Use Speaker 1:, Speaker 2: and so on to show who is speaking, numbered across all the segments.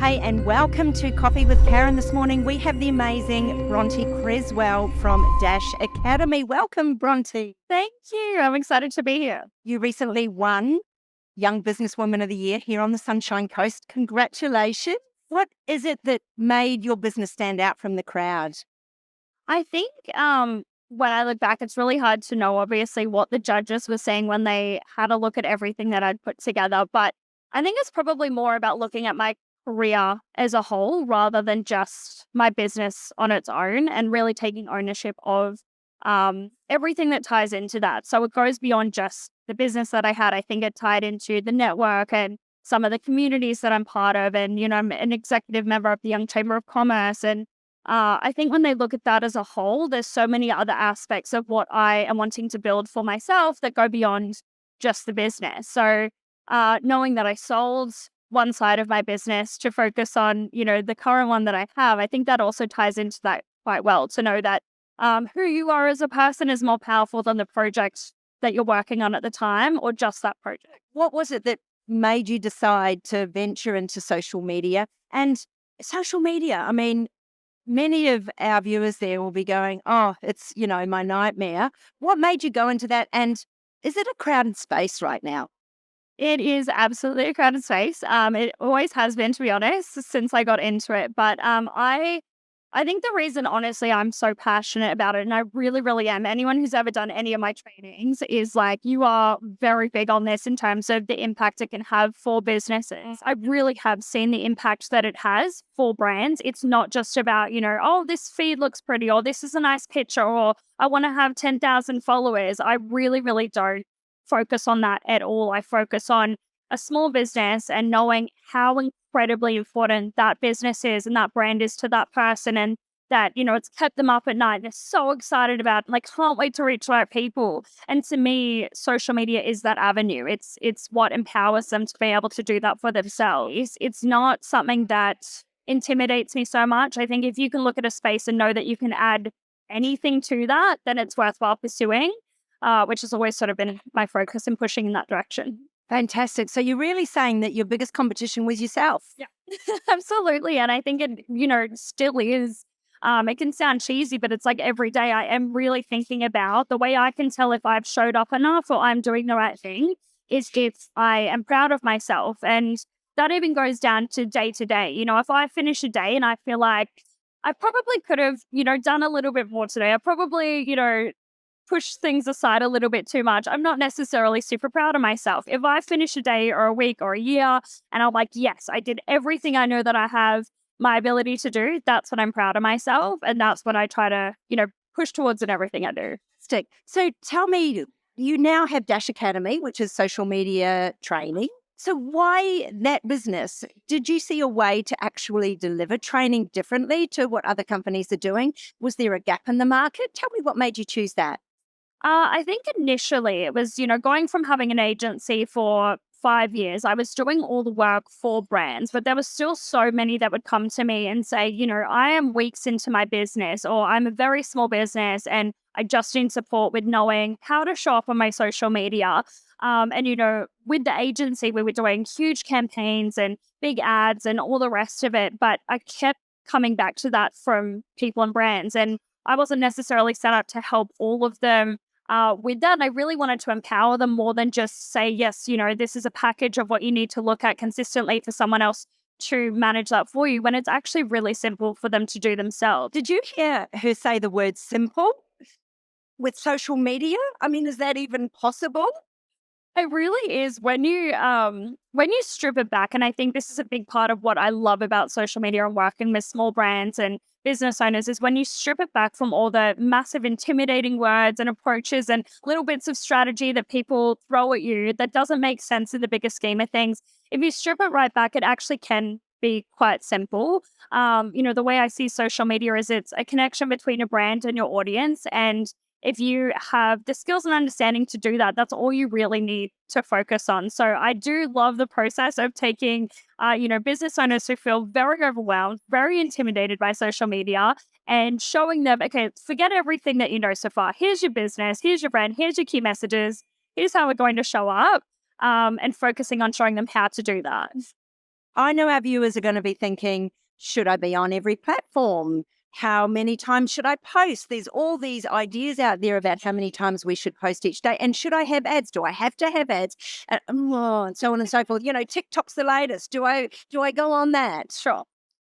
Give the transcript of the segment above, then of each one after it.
Speaker 1: Hey, and welcome to Coffee with Karen. This morning we have the amazing Bronté Cresswell from Dash Academy. Welcome, Bronté.
Speaker 2: Thank you. I'm excited to be here.
Speaker 1: You recently won Young Businesswoman of the Year here on the Sunshine Coast. Congratulations. What is it that made your business stand out from the crowd?
Speaker 2: I think when I look back, it's really hard to know, obviously, what the judges were saying when they had a look at everything that I'd put together. But I think it's probably more about looking at my career as a whole rather than just my business on its own and really taking ownership of everything that ties into that. So it goes beyond just the business that I had. I think it tied into the network and some of the communities that I'm part of. And, I'm an executive member of the Young Chamber of Commerce. And I think when they look at that as a whole, there's so many other aspects of what I am wanting to build for myself that go beyond just the business. So knowing that I sold one side of my business to focus on, the current one that I have, I think that also ties into that quite well, to know that who you are as a person is more powerful than the project that you're working on at the time or just that project.
Speaker 1: What was it that made you decide to venture into social media? And social media, I mean, many of our viewers there will be going, oh, it's, my nightmare. What made you go into that? And is it a crowded space right now?
Speaker 2: It is absolutely a crowded space. It always has been, to be honest, since I got into it. But I think the reason, honestly, I'm so passionate about it, and I really, really am, anyone who's ever done any of my trainings is like, you are very big on this in terms of the impact it can have for businesses. I really have seen the impact that it has for brands. It's not just about, oh, this feed looks pretty, or this is a nice picture, or I want to have 10,000 followers. I really, really don't focus on that at all. I focus on a small business and knowing how incredibly important that business is and that brand is to that person, and that, it's kept them up at night. They're so excited about it, like, can't wait to reach out people. And to me, social media is that avenue. It's what empowers them to be able to do that for themselves. It's not something that intimidates me so much. I think if you can look at a space and know that you can add anything to that, then it's worthwhile pursuing, which has always sort of been my focus in pushing in that direction.
Speaker 1: Fantastic. So you're really saying that your biggest competition was yourself?
Speaker 2: Yeah, absolutely. And I think it, still is. It can sound cheesy, but it's like every day I am really thinking about the way I can tell if I've showed up enough or I'm doing the right thing is if I am proud of myself. And that even goes down to day. If I finish a day and I feel like I probably could have, done a little bit more today. I probably, push things aside a little bit too much, I'm not necessarily super proud of myself. If I finish a day or a week or a year and I'm like, yes, I did everything I know that I have my ability to do, that's when I'm proud of myself. And that's what I try to, push towards in everything I do.
Speaker 1: Stick. So tell me, you now have Dash Academy, which is social media training. So why that business? Did you see a way to actually deliver training differently to what other companies are doing? Was there a gap in the market? Tell me what made you choose that.
Speaker 2: I think initially it was, going from having an agency for 5 years, I was doing all the work for brands, but there were still so many that would come to me and say, I am weeks into my business, or I'm a very small business and I just need support with knowing how to show up on my social media. And, with the agency, we were doing huge campaigns and big ads and all the rest of it. But I kept coming back to that from people and brands. And I wasn't necessarily set up to help all of them with that. And I really wanted to empower them more than just say, yes, this is a package of what you need to look at consistently for someone else to manage that for you, when it's actually really simple for them to do themselves.
Speaker 1: Did you hear her say the word simple with social media? I mean, is that even possible?
Speaker 2: It really is when you strip it back. And I think this is a big part of what I love about social media and working with small brands and business owners is when you strip it back from all the massive intimidating words and approaches and little bits of strategy that people throw at you that doesn't make sense in the bigger scheme of things. If you strip it right back, it actually can be quite simple. The way I see social media is it's a connection between a brand and your audience. And if you have the skills and understanding to do that, that's all you really need to focus on. So I do love the process of taking, business owners who feel very overwhelmed, very intimidated by social media, and showing them, okay, forget everything that you know so far. Here's your business, here's your brand, here's your key messages, here's how we're going to show up, and focusing on showing them how to do that.
Speaker 1: I know our viewers are going to be thinking, should I be on every platform? How many times should I post? There's all these ideas out there about how many times we should post each day. And should I have ads? Do I have to have ads? And so on and so forth. TikTok's the latest. Do I go on that?
Speaker 2: Sure.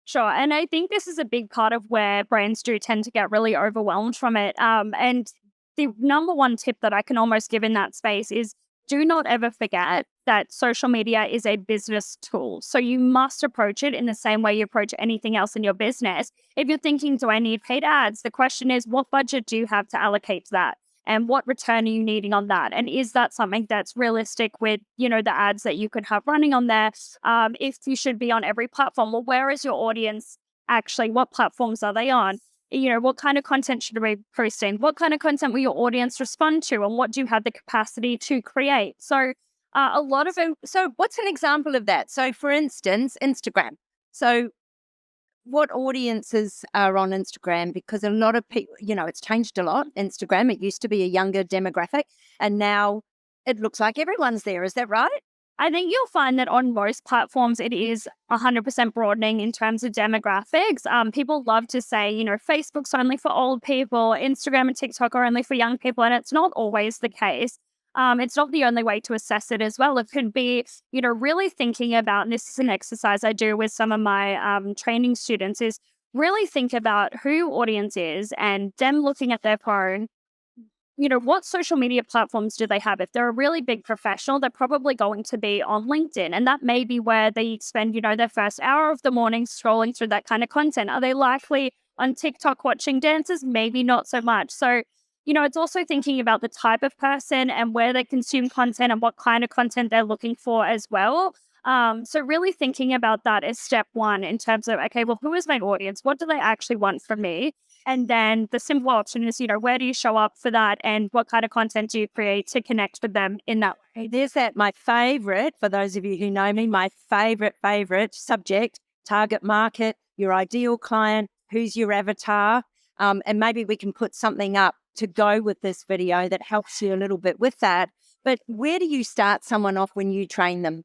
Speaker 2: Sure. And I think this is a big part of where brands do tend to get really overwhelmed from it. And the number one tip that I can almost give in that space is do not ever forget that social media is a business tool. So you must approach it in the same way you approach anything else in your business. If you're thinking, do I need paid ads? The question is, what budget do you have to allocate to that? And what return are you needing on that? And is that something that's realistic with, the ads that you could have running on there? If you should be on every platform, well, where is your audience actually? What platforms are they on? What kind of content should we be posting? What kind of content will your audience respond to? And what do you have the capacity to create? So a lot of it.
Speaker 1: So what's an example of that? So for instance, Instagram. So what audiences are on Instagram? Because a lot of people, it's changed a lot. Instagram, it used to be a younger demographic, and now it looks like everyone's there. Is that right?
Speaker 2: I think you'll find that on most platforms, it is 100% broadening in terms of demographics. People love to say, Facebook's only for old people, Instagram and TikTok are only for young people, and it's not always the case. It's not the only way to assess it as well. It could be, really thinking about, and this is an exercise I do with some of my training students, is really think about who your audience is and them looking at their phone. What social media platforms do they have? If they're a really big professional, they're probably going to be on LinkedIn. And that may be where they spend, their first hour of the morning scrolling through that kind of content. Are they likely on TikTok watching dances? Maybe not so much. So, it's also thinking about the type of person and where they consume content and what kind of content they're looking for as well. So really thinking about that is step one in terms of, okay, well, who is my audience? What do they actually want from me? And then the simple option is, where do you show up for that? And what kind of content do you create to connect with them in that way?
Speaker 1: There's that, my favorite, for those of you who know me, my favorite subject, target market, your ideal client, who's your avatar. And maybe we can put something up to go with this video that helps you a little bit with that. But where do you start someone off when you train them?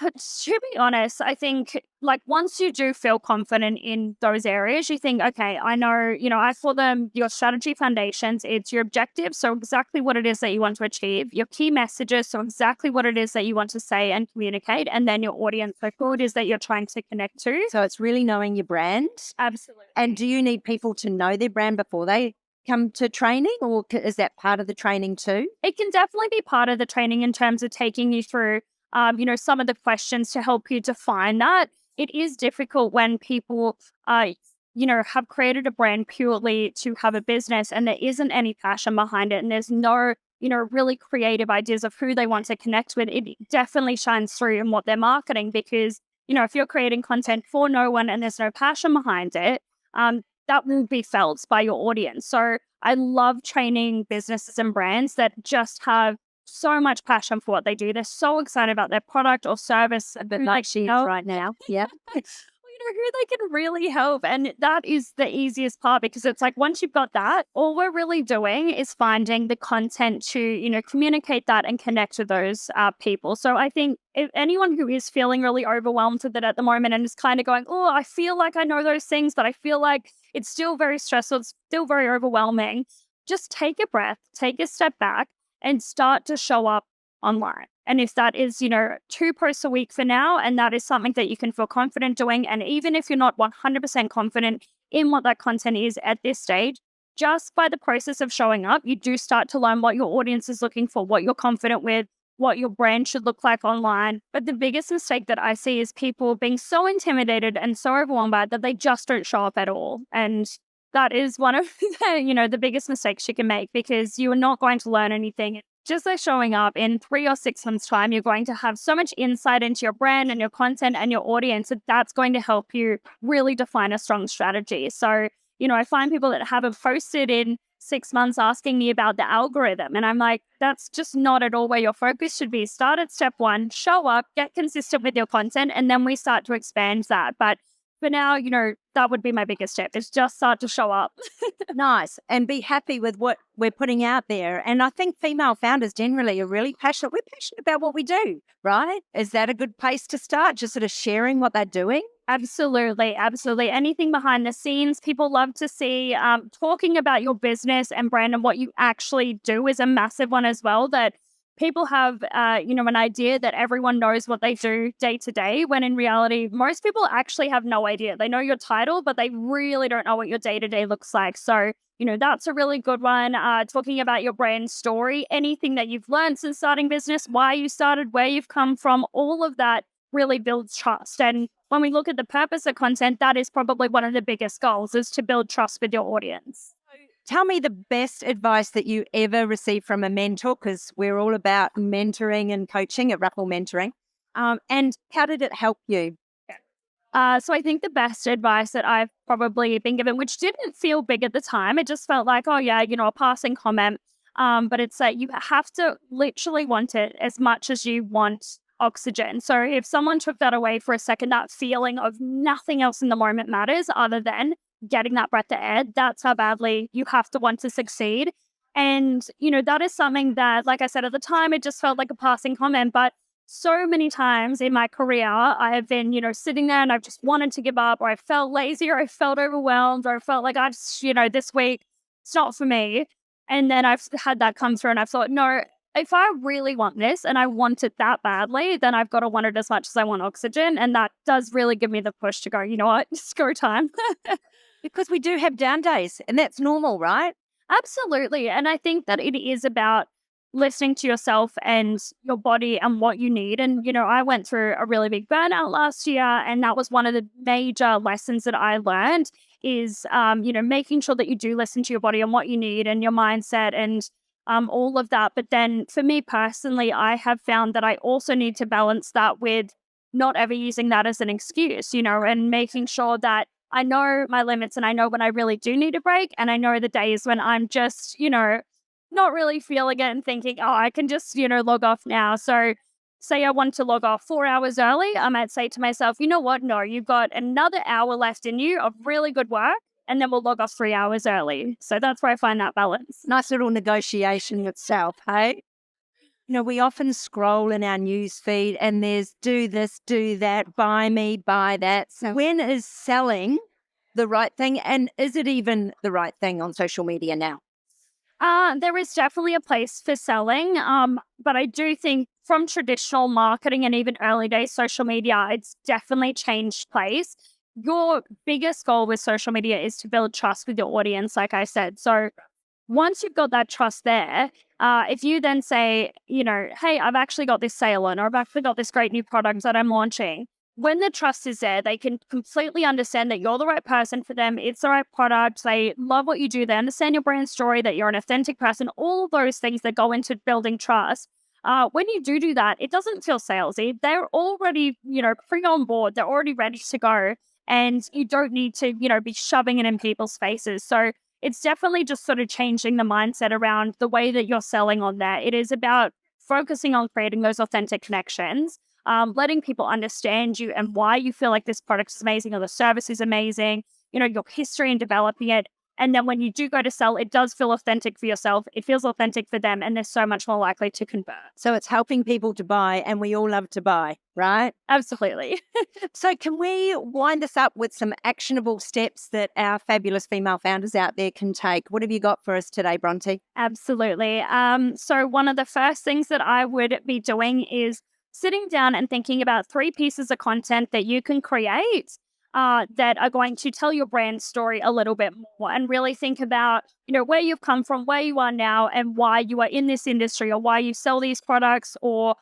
Speaker 2: To be honest, I think once you do feel confident in those areas, you think, okay, I know, I call them your strategy foundations. It's your objectives. So exactly what it is that you want to achieve, your key messages. So exactly what it is that you want to say and communicate. And then your audience, so who it is that you're trying to connect to.
Speaker 1: So it's really knowing your brand.
Speaker 2: Absolutely.
Speaker 1: And do you need people to know their brand before they come to training, or is that part of the training too?
Speaker 2: It can definitely be part of the training in terms of taking you through some of the questions to help you define that. It is difficult when people, have created a brand purely to have a business and there isn't any passion behind it and there's no, really creative ideas of who they want to connect with. It definitely shines through in what they're marketing because, if you're creating content for no one and there's no passion behind it, that will be felt by your audience. So I love training businesses and brands that just have so much passion for what they do. They're so excited about their product or service.
Speaker 1: But like she is right now. Yeah.
Speaker 2: Who they can really help. And that is the easiest part because it's like once you've got that, all we're really doing is finding the content to, communicate that and connect with those people. So I think if anyone who is feeling really overwhelmed with it at the moment and is kind of going, oh, I feel like I know those things, but I feel like it's still very stressful, it's still very overwhelming, just take a breath, take a step back and start to show up online. And if that is, 2 posts a week for now, and that is something that you can feel confident doing, and even if you're not 100% confident in what that content is at this stage, just by the process of showing up, you do start to learn what your audience is looking for, what you're confident with, what your brand should look like online. But the biggest mistake that I see is people being so intimidated and so overwhelmed by it that they just don't show up at all. And that is one of the biggest mistakes you can make because you are not going to learn anything. Just by showing up in 3 or 6 months' time, you're going to have so much insight into your brand and your content and your audience that's going to help you really define a strong strategy. So, I find people that haven't posted in 6 months asking me about the algorithm. And I'm like, that's just not at all where your focus should be. Start at step 1, show up, get consistent with your content, and then we start to expand that. But for now, that would be my biggest tip, is just start to show up.
Speaker 1: Nice. And be happy with what we're putting out there. And I think female founders generally are really passionate. We're passionate about what we do, right? Is that a good place to start? Just sort of sharing what they're doing?
Speaker 2: Absolutely. Absolutely. Anything behind the scenes, people love to see. Talking about your business and brand and what you actually do is a massive one as well, that people have, an idea that everyone knows what they do day to day, when in reality, most people actually have no idea. They know your title, but they really don't know what your day to day looks like. So, that's a really good one. Talking about your brand story, anything that you've learned since starting business, why you started, where you've come from, all of that really builds trust. And when we look at the purpose of content, that is probably one of the biggest goals, is to build trust with your audience.
Speaker 1: Tell me the best advice that you ever received from a mentor, because we're all about mentoring and coaching at Rappel Mentoring. And how did it help you?
Speaker 2: So I think the best advice that I've probably been given, which didn't feel big at the time, it just felt like, oh yeah, a passing comment. But it's that you have to literally want it as much as you want oxygen. So if someone took that away for a second, that feeling of nothing else in the moment matters other than getting that breath of air, that's how badly you have to want to succeed. And, that is something that, like I said, at the time, it just felt like a passing comment. But so many times in my career, I have been, sitting there and I've just wanted to give up, or I felt lazy, or I felt overwhelmed, or I felt like I just, this week, it's not for me. And then I've had that come through and I've thought, no, if I really want this and I want it that badly, then I've got to want it as much as I want oxygen. And that does really give me the push to go, you know what, it's go time.
Speaker 1: Because we do have down days, and that's normal, right?
Speaker 2: Absolutely. And I think that it is about listening to yourself and your body and what you need. And, I went through a really big burnout last year, and that was one of the major lessons that I learned is, making sure that you do listen to your body and what you need and your mindset and all of that. But then for me personally, I have found that I also need to balance that with not ever using that as an excuse, and making sure that I know my limits and I know when I really do need a break. And I know the days when I'm just, not really feeling it and thinking, oh, I can just, log off now. So say I want to log off 4 hours early, I might say to myself, you know what? No, you've got another hour left in you of really good work, and then we'll log off 3 hours early. So that's where I find that balance.
Speaker 1: Nice little negotiation itself, hey? We often scroll in our news feed and there's do this, do that, buy me, buy that. So when is selling the right thing, and is it even the right thing on social media now?
Speaker 2: There is definitely a place for selling, but I do think from traditional marketing and even early days social media, it's definitely changed place. Your biggest goal with social media is to build trust with your audience, like I said. So once you've got that trust there, if you then say, hey, I've actually got this sale on, or I've actually got this great new product that I'm launching, when the trust is there, they can completely understand that you're the right person for them. It's the right product. They love what you do. They understand your brand story, that you're an authentic person, all of those things that go into building trust. When you do that, it doesn't feel salesy. They're already, pre on board. They're already ready to go. And you don't need to, be shoving it in people's faces. So it's definitely just sort of changing the mindset around the way that you're selling on there. It is about focusing on creating those authentic connections, letting people understand you and why you feel like this product is amazing or the service is amazing, your history in developing it. And then when you do go to sell, it does feel authentic for yourself. It feels authentic for them, and they're so much more likely to convert.
Speaker 1: So it's helping people to buy, and we all love to buy, right?
Speaker 2: Absolutely.
Speaker 1: So can we wind this up with some actionable steps that our fabulous female founders out there can take? What have you got for us today, Bronté?
Speaker 2: Absolutely. So one of the first things that I would be doing is sitting down and thinking about 3 pieces of content that you can create that are going to tell your brand story a little bit more, and really think about, where you've come from, where you are now, and why you are in this industry, or why you sell these products or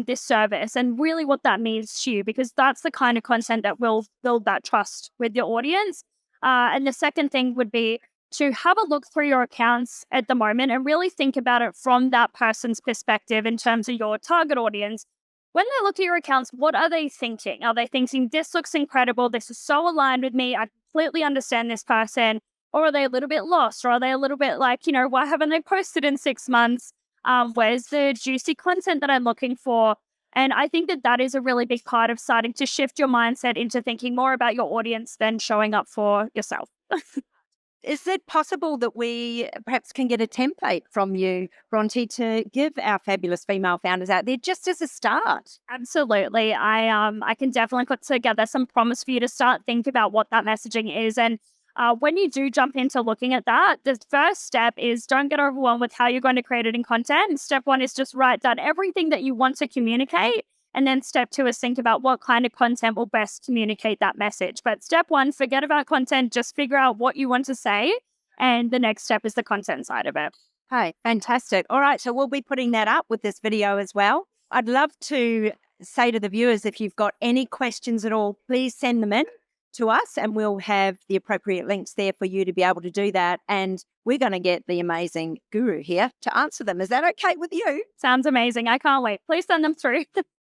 Speaker 2: this service, and really what that means to you, because that's the kind of content that will build that trust with your audience. And the second thing would be to have a look through your accounts at the moment and really think about it from that person's perspective in terms of your target audience. When they look at your accounts, what are they thinking? Are they thinking, this looks incredible, this is so aligned with me, I completely understand this person? Or are they a little bit lost? Or are they a little bit like, why haven't they posted in 6 months? Where's the juicy content that I'm looking for? And I think that that is a really big part of starting to shift your mindset into thinking more about your audience than showing up for yourself.
Speaker 1: Is it possible that we perhaps can get a template from you, Bronte, to give our fabulous female founders out there just as a start?
Speaker 2: Absolutely. I can definitely put together some prompts for you to start think about what that messaging is. And when you do jump into looking at that, the first step is don't get overwhelmed with how you're going to create it in content. Step one is just write down everything that you want to communicate. And then step two is think about what kind of content will best communicate that message. But step one, forget about content, just figure out what you want to say. And the next step is the content side of it.
Speaker 1: Hey, fantastic. All right. So we'll be putting that up with this video as well. I'd love to say to the viewers, if you've got any questions at all, please send them in to us and we'll have the appropriate links there for you to be able to do that. And we're going to get the amazing guru here to answer them. Is that okay with you?
Speaker 2: Sounds amazing. I can't wait. Please send them through.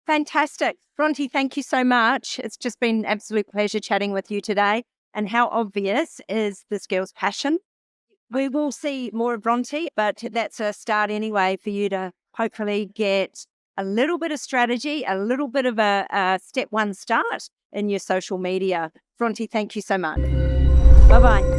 Speaker 1: Fantastic. Bronte, thank you so much. It's just been an absolute pleasure chatting with you today. And how obvious is this girl's passion? We will see more of Bronte, but that's a start anyway for you to hopefully get a little bit of strategy, a little bit of a step one start in your social media. Bronte, thank you so much. Bye-bye.